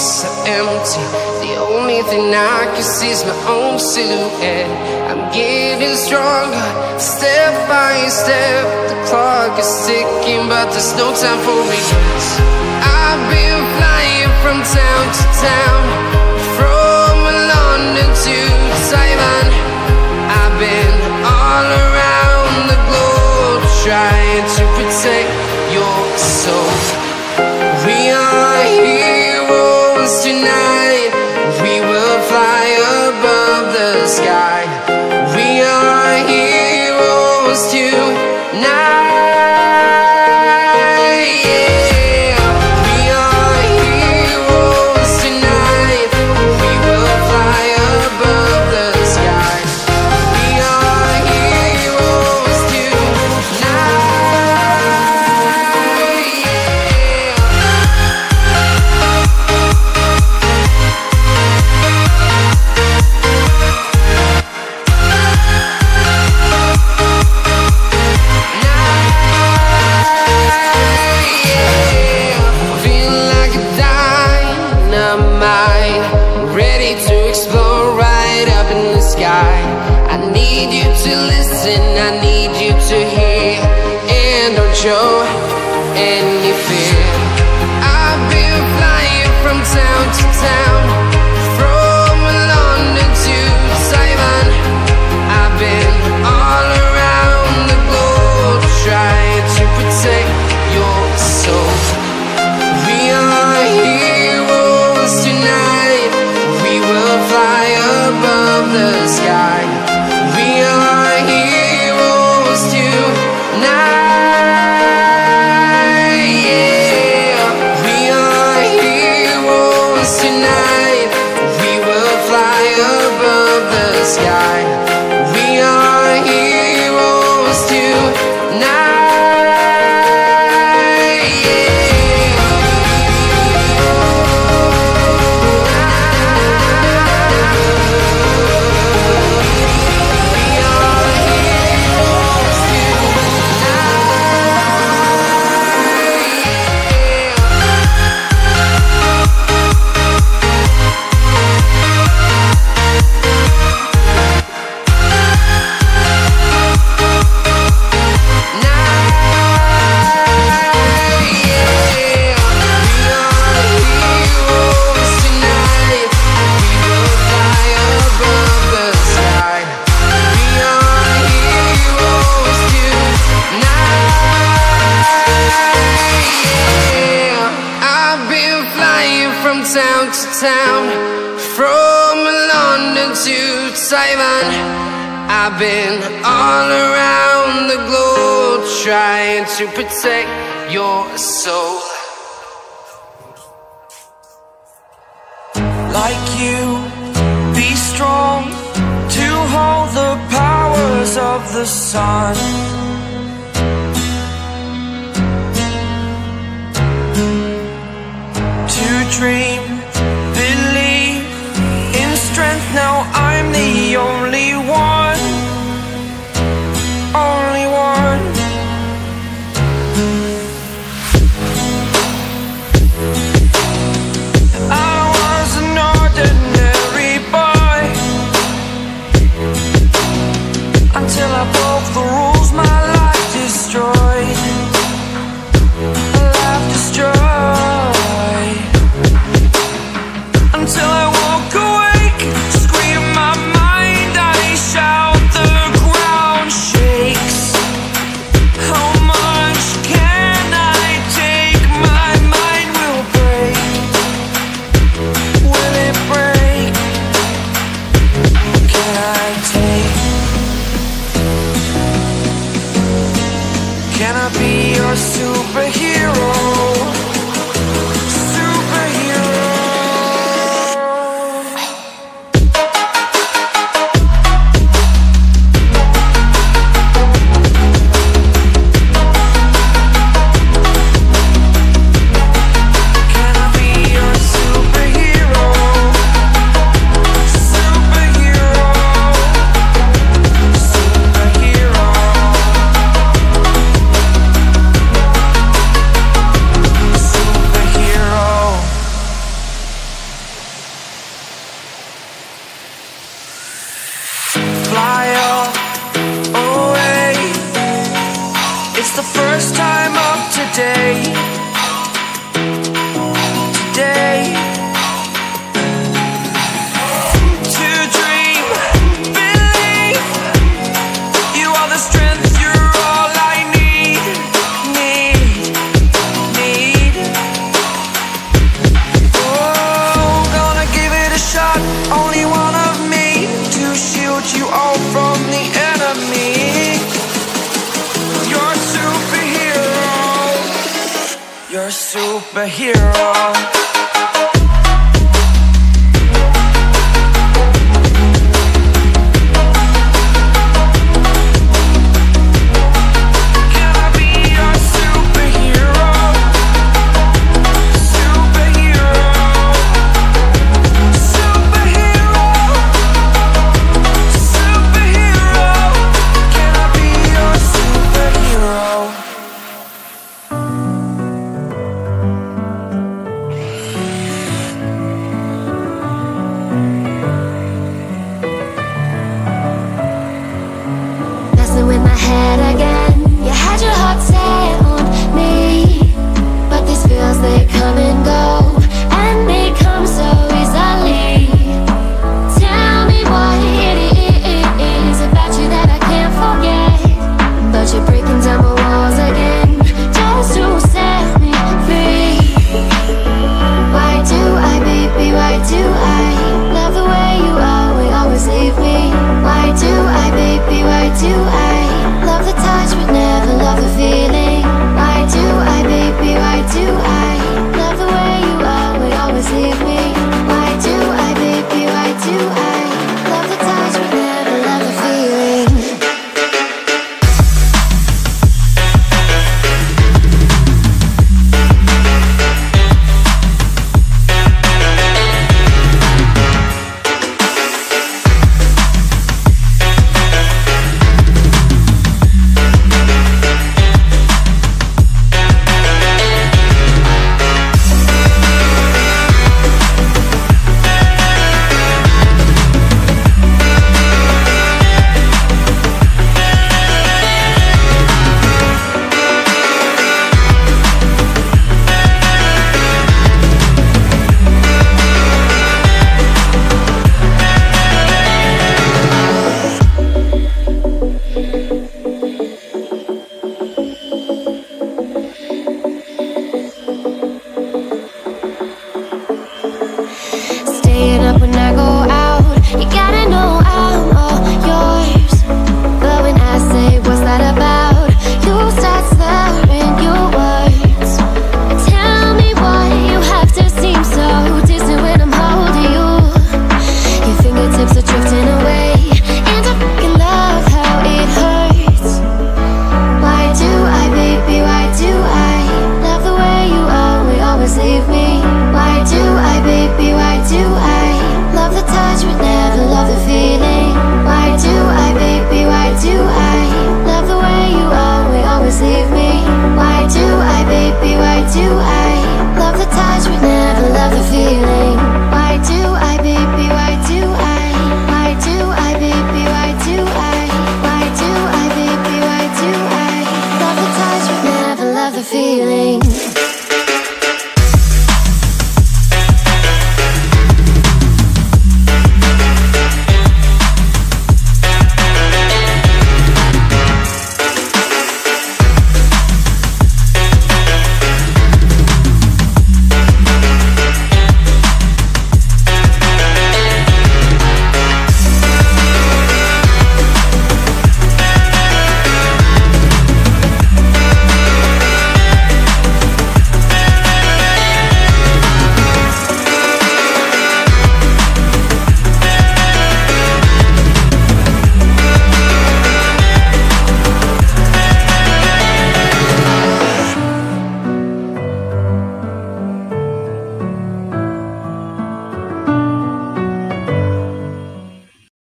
so empty. The only thing I can see is my own silhouette. I'm getting stronger, step by step. The clock is ticking, but there's no time for regrets. I've been flying from town to town, from London to Taiwan. I've been all around the globe, trying to protect your soul. We are heroes tonight. We will fly above the sky. We are heroes tonight. Show any fear. I've been flying from town to town, from London to Taiwan. I've been all around the globe, trying to protect your soul. We are heroes tonight. We will fly above the sky. We are heroes tonight. Sky. We are heroes tonight. Town to town, from London to Taiwan. I've been all around the globe, trying to protect your soul. Like you, be strong to hold the powers of the sun. To dream, believe in strength. Now I'm the only one, only one. I was an ordinary boy until I broke the rules. My life destroyed, life destroyed. Until I walk awake, scream my mind, I shout, the ground shakes. How much can I take? My mind will break. Will it break? Can I take? Can I be your superhero? It's the first time of today. Today. To dream, believe. You are the strength, you're all I need. Oh, gonna give it a shot. Only one of me to shield you all from the enemy. You're a superhero. You're a superhero.